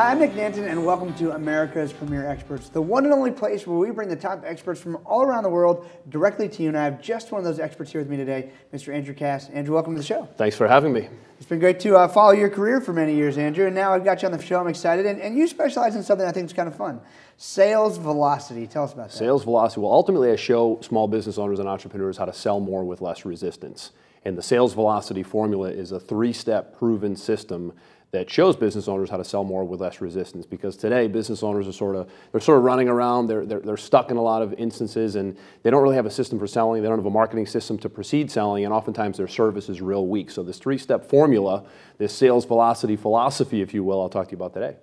Hi, I'm Nick Nanton, and welcome to America's Premier Experts, the one and only place where we bring the top experts from all around the world directly to you. And I have just one of those experts here with me today, Mr. Andrew Cass. Andrew, welcome to the show. Thanks for having me. It's been great to follow your career for many years, Andrew, and now I've got you on the show. I'm excited, and you specialize in something I think is kind of fun, sales velocity. Tell us about that. Sales velocity. Well, ultimately, I show small business owners and entrepreneurs how to sell more with less resistance. And the sales velocity formula is a three-step proven system that shows business owners how to sell more with less resistance. Because today, business owners are sort of running around. They're stuck in a lot of instances, and they don't really have a system for selling. They don't have a marketing system to precede selling, and oftentimes their service is real weak. So this three-step formula, this sales velocity philosophy, if you will, I'll talk to you about today.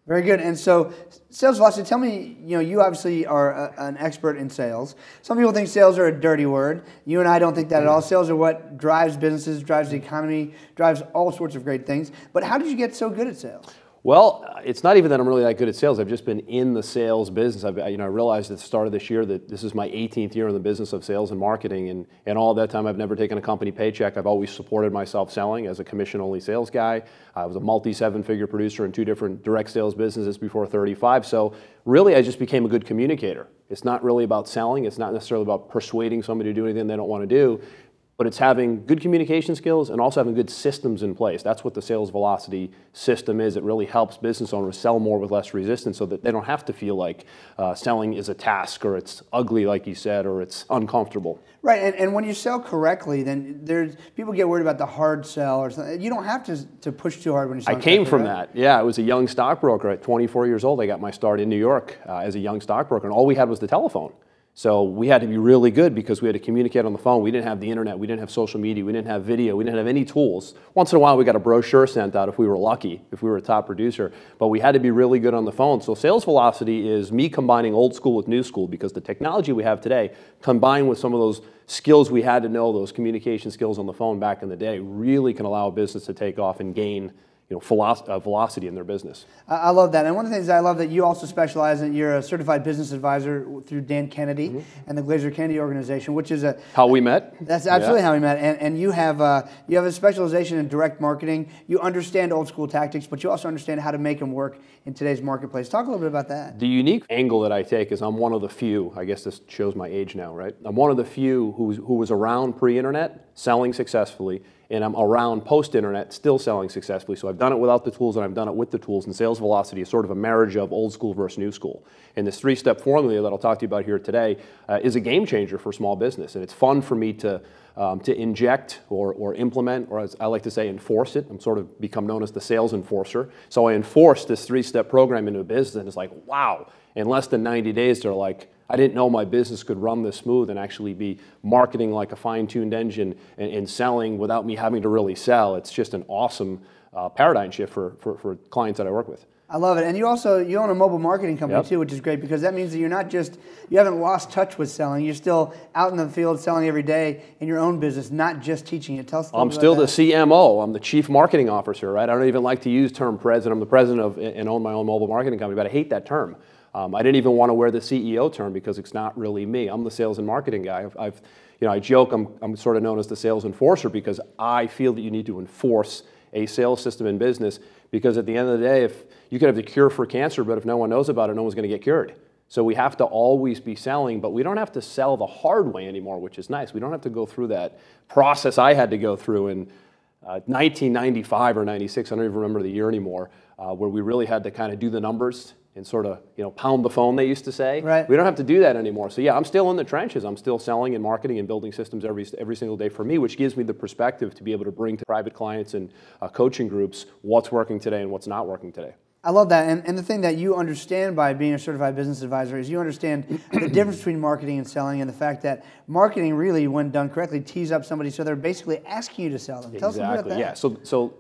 Very good. And so, sales velocity, tell me, you obviously are an expert in sales. Some people think sales are a dirty word. You and I don't think that at all. Sales are what drives businesses, drives the economy, drives all sorts of great things. But how did you get so good at sales? Well, it's not even that I'm really that good at sales. I've just been in the sales business. I realized at the start of this year that this is my 18th year in the business of sales and marketing, and all that time I've never taken a company paycheck. I've always supported myself selling as a commission-only sales guy. I was a multi-seven-figure producer in 2 different direct sales businesses before 35. So really, I just became a good communicator. It's not really about selling. It's not necessarily about persuading somebody to do anything they don't want to do. But it's having good communication skills and also having good systems in place. That's what the sales velocity system is. It really helps business owners sell more with less resistance so that they don't have to feel like selling is a task, or it's ugly, like you said, or it's uncomfortable. Right, and when you sell correctly, then people get worried about the hard sell or something. You don't have to push too hard when you sell. I came from that. Yeah, I was a young stockbroker at 24 years old. I got my start in New York as a young stockbroker, and all we had was the telephone. So we had to be really good because we had to communicate on the phone. We didn't have the internet. We didn't have social media. We didn't have video. We didn't have any tools. Once in a while, we got a brochure sent out if we were lucky, if we were a top producer. But we had to be really good on the phone. So sales velocity is me combining old school with new school, because the technology we have today, combined with some of those skills we had to know, those communication skills on the phone back in the day, really can allow a business to take off and gain velocity in their business. I love that. And one of the things I love that you also specialize in, you're a certified business advisor through Dan Kennedy and the Glazer Kennedy organization, which is how we met. That's absolutely how we met. And you have a specialization in direct marketing. You understand old school tactics, but you also understand how to make them work in today's marketplace. Talk a little bit about that. The unique angle that I take is I'm one of the few, I guess this shows my age now, right? I'm one of the few who was around pre-internet selling successfully, and I'm around post-internet still selling successfully. So I've done it without the tools and I've done it with the tools, and sales velocity is sort of a marriage of old school versus new school. And this three-step formula that I'll talk to you about here today is a game changer for small business, and it's fun for me to inject or implement, or as I like to say, enforce it. I'm sort of become known as the sales enforcer. So I enforce this three-step program into a business, and it's like, wow, in less than 90 days, they're like, I didn't know my business could run this smooth and actually be marketing like a fine-tuned engine and selling without me having to really sell. It's just an awesome paradigm shift for clients that I work with. I love it. And you own a mobile marketing company too, which is great, because that means that you haven't lost touch with selling. You're still out in the field selling every day in your own business, not just teaching it. Tell us a little I'm still the CMO. I'm the chief marketing officer, right? I don't even like to use term president. I'm the president of and own my own mobile marketing company, but I hate that term. I didn't even want to wear the CEO term because it's not really me. I'm the sales and marketing guy. I joke I'm sort of known as the sales enforcer, because I feel that you need to enforce a sales system in business, because at the end of the day, if you could have the cure for cancer, but if no one knows about it, no one's going to get cured. So we have to always be selling, but we don't have to sell the hard way anymore, which is nice. We don't have to go through that process I had to go through in 1995 or 96, I don't even remember the year anymore, where we really had to kind of do the numbers and sort of, pound the phone, they used to say. Right. We don't have to do that anymore. So yeah, I'm still in the trenches. I'm still selling and marketing and building systems every single day for me, which gives me the perspective to be able to bring to private clients and coaching groups what's working today and what's not working today. I love that. And the thing that you understand by being a certified business advisor is you understand the difference between marketing and selling, and the fact that marketing really, when done correctly, tees up somebody so they're basically asking you to sell them. Tell us about that. Yeah. So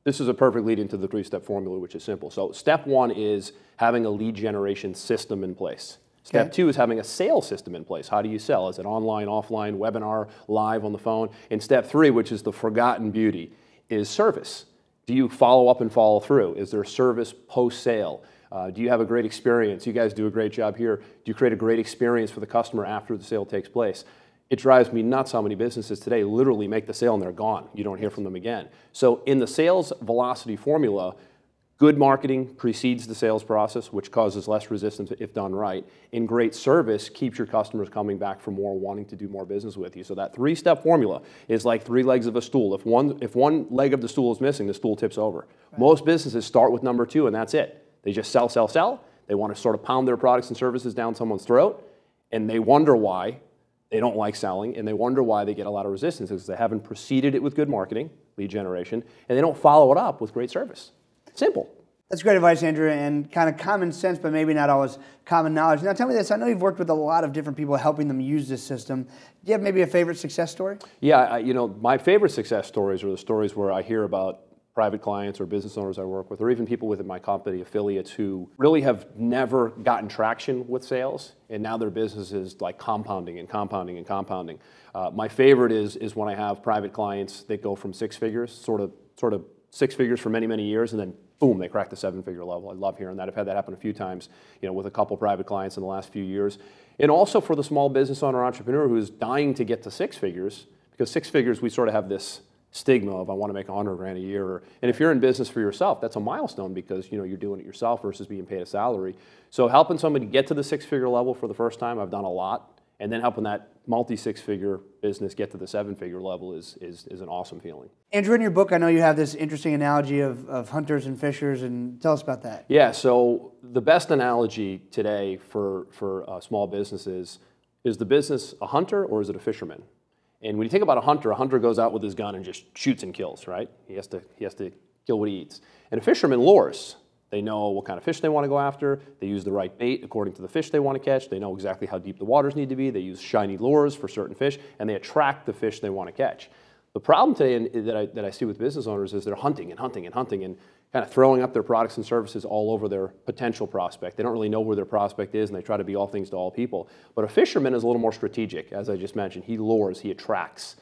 this is a perfect lead into the three-step formula, which is simple. So step 1 is having a lead generation system in place. Step 2 is having a sales system in place. How do you sell? Is it online, offline, webinar, live, on the phone? And step 3, which is the forgotten beauty, is service. Do you follow up and follow through? Is there service post-sale? Do you have a great experience? You guys do a great job here. Do you create a great experience for the customer after the sale takes place? It drives me nuts how many businesses today literally make the sale and they're gone. You don't hear from them again. So in the sales velocity formula, Good marketing precedes the sales process, which causes less resistance if done right. And great service keeps your customers coming back for more, wanting to do more business with you. So that three-step formula is like three legs of a stool. If one leg of the stool is missing, the stool tips over. Right. Most businesses start with number two, and that's it. They just sell, sell, sell. They want to sort of pound their products and services down someone's throat, and they wonder why they don't like selling, and they wonder why they get a lot of resistance, because they haven't preceded it with good marketing, lead generation, and they don't follow it up with great service. Simple. That's great advice, Andrew, and kind of common sense, but maybe not always common knowledge. Now tell me this, I know you've worked with a lot of different people helping them use this system. Do you have maybe a favorite success story? Yeah, my favorite success stories are the stories where I hear about private clients or business owners I work with, or even people within my company, affiliates, who really have never gotten traction with sales, and now their business is like compounding and compounding and compounding. My favorite is when I have private clients that go from six figures, sort of six figures for many, many years, and then boom, they crack the seven-figure level. I love hearing that. I've had that happen a few times, with a couple private clients in the last few years. And also for the small business owner entrepreneur who is dying to get to six figures, because six figures, we sort of have this stigma of I want to make $100,000 a year. And if you're in business for yourself, that's a milestone, because you're doing it yourself versus being paid a salary. So helping somebody get to the six-figure level for the first time, I've done a lot. And then helping that multi-six-figure business get to the seven-figure level is an awesome feeling. Andrew, in your book, I know you have this interesting analogy of hunters and fishers, and tell us about that. Yeah, so the best analogy today for small businesses is the business a hunter or is it a fisherman? And when you think about a hunter goes out with his gun and just shoots and kills, right? He has to kill what he eats. And a fisherman lures. They know what kind of fish they want to go after. They use the right bait according to the fish they want to catch. They know exactly how deep the waters need to be. They use shiny lures for certain fish, and they attract the fish they want to catch. The problem today that I see with business owners is they're hunting and hunting and hunting and kind of throwing up their products and services all over their potential prospect. They don't really know where their prospect is, and they try to be all things to all people. But a fisherman is a little more strategic. As I just mentioned, he lures, he attracts.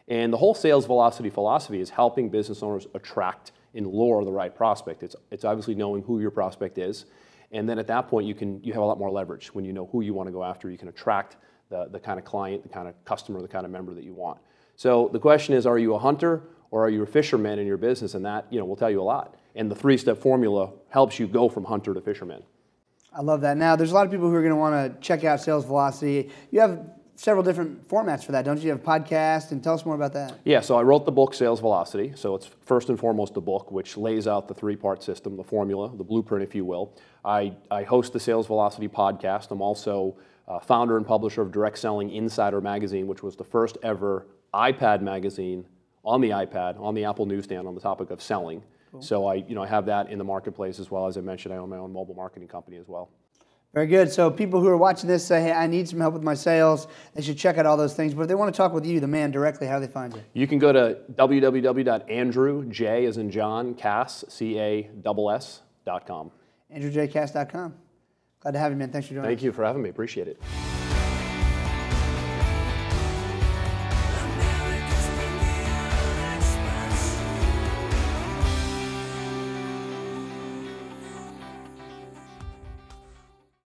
And the whole sales velocity philosophy is helping business owners attract and lure the right prospect. It's obviously knowing who your prospect is, and then at that point you have a lot more leverage. When you know who you want to go after, you can attract the kind of client, the kind of customer, the kind of member that you want. So the question is, are you a hunter or are you a fisherman in your business? And that will tell you a lot. And the three-step formula helps you go from hunter to fisherman. I love that. Now, there's a lot of people who are going to want to check out Sales Velocity. You have several different formats for that, don't you? You have a podcast, and tell us more about that. Yeah, so I wrote the book Sales Velocity. So it's first and foremost a book which lays out the three-part system, the formula, the blueprint, if you will. I host the Sales Velocity podcast. I'm also founder and publisher of Direct Selling Insider magazine, which was the first ever iPad magazine on the iPad, on the Apple newsstand, on the topic of selling. Cool. So I have that in the marketplace as well. As I mentioned, I own my own mobile marketing company as well. Very good. So people who are watching this say, hey, I need some help with my sales. They should check out all those things. But if they want to talk with you, the man, directly, how do they find you? You can go to www.andrew, J as in John, Cass, CASS.com. AndrewJCass.com. Glad to have you, man. Thanks for joining us. Thank you for having me. Appreciate it.